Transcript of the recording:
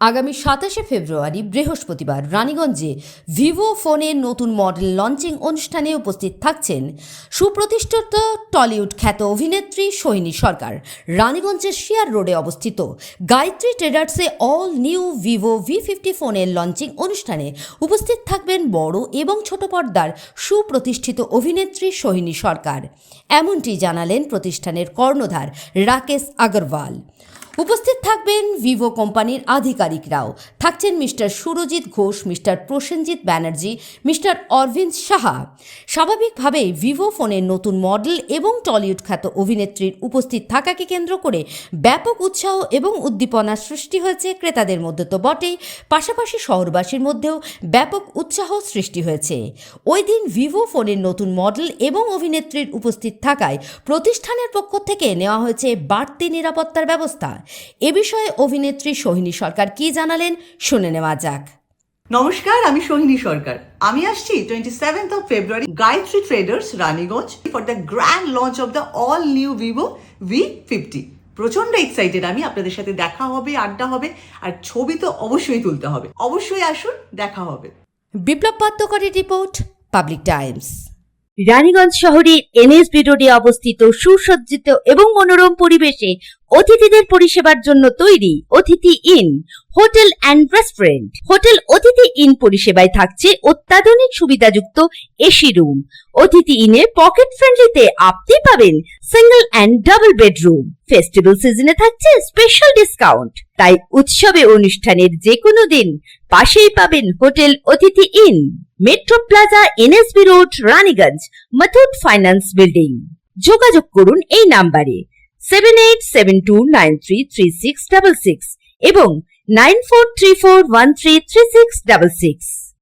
আগামী 27শে ফেব্রুয়ারি বৃহস্পতিবার রানীগঞ্জে ভিভো ফোনের নতুন মডেল লঞ্চিং অনুষ্ঠানে উপস্থিত থাকছেন সুপ্রতিষ্ঠিত টলিউড খ্যাত অভিনেত্রী সোহিনী সরকার। রানীগঞ্জের শিয়ার রোডে অবস্থিত গায়ত্রী ট্রেডার্সে অল নিউ ভিভো V50 ফোনের লঞ্চিং অনুষ্ঠানে উপস্থিত থাকবেন বড় এবং ছোট পর্দার সুপ্রতিষ্ঠিত অভিনেত্রী সোহিনী সরকার। এমনটি জানালেন প্রতিষ্ঠানের কর্ণধার রাকেশ আগরওয়াল। উপস্থিত থাকবেন ভিভো কোম্পানির আধিকারিকরাও। থাকছেন mister Surajit Ghosh, mister Prasenjit Banerjee, mister Arabinda Saha. স্বাভাবিকভাবেই ভিভো ফোনের নতুন মডেল এবং টলিউড খ্যাত অভিনেত্রীর উপস্থিত থাকাকে কেন্দ্র করে ব্যাপক উৎসাহ এবং উদ্দীপনার সৃষ্টি হয়েছে ক্রেতাদের মধ্যে তো বটেই, পাশাপাশি শহরবাসীর মধ্যেও ব্যাপক উৎসাহ সৃষ্টি হয়েছে। ওই দিন ভিভো ফোনের নতুন মডেল এবং অভিনেত্রীর উপস্থিত থাকায় প্রতিষ্ঠানের পক্ষ থেকে নেওয়া হয়েছে বাড়তি নিরাপত্তার ব্যবস্থা। এ বিষয়ে অভিনেত্রী সোহিনী সরকার কি জানালেন শুনে নেওয়া যাক। নমস্কার, আমি সোহিনী সরকার। আমি আসছি 27th of February Gayatri traders Raniganj for the grand launch of the all new Vivo V50। প্রচন্ড এক্সাইটেড আমি। আপনাদের সাথে দেখা হবে, আড্ডা হবে, আর ছবি তো অবশ্যই তুলতে হবে। অবশ্যই আসুন, দেখা হবে। বিপ্লব পাত্রকরের রিপোর্ট, পাবলিক টাইমস। রানীগঞ্জ শহরের NSB রোডে অবস্থিত সুসজ্জিত এবং মনোরম পরিবেশে অতিথিদের পরিষেবার জন্য তৈরি অতিথি in hotel and restaurant. Hotel অতিথি ইন পরিষেবায় থাকছে অত্যাধুনিক সুবিধাযুক্ত এসি রুম। অতিথি ইনে পকেট ফ্রেন্ডলিতে আপনি পাবেন single and double bedroom. Festival সিজনে থাকছে স্পেশাল ডিসকাউন্ট। তাই উৎসবে অনুষ্ঠানের যে কোনো দিন পাশেই পাবেন হোটেল অতিথি in, metro plaza, NSB road, Raniganj, Muthoot finance building. যোগাযোগ করুন এই নাম্বারে 7872933666 এবং 9434133666।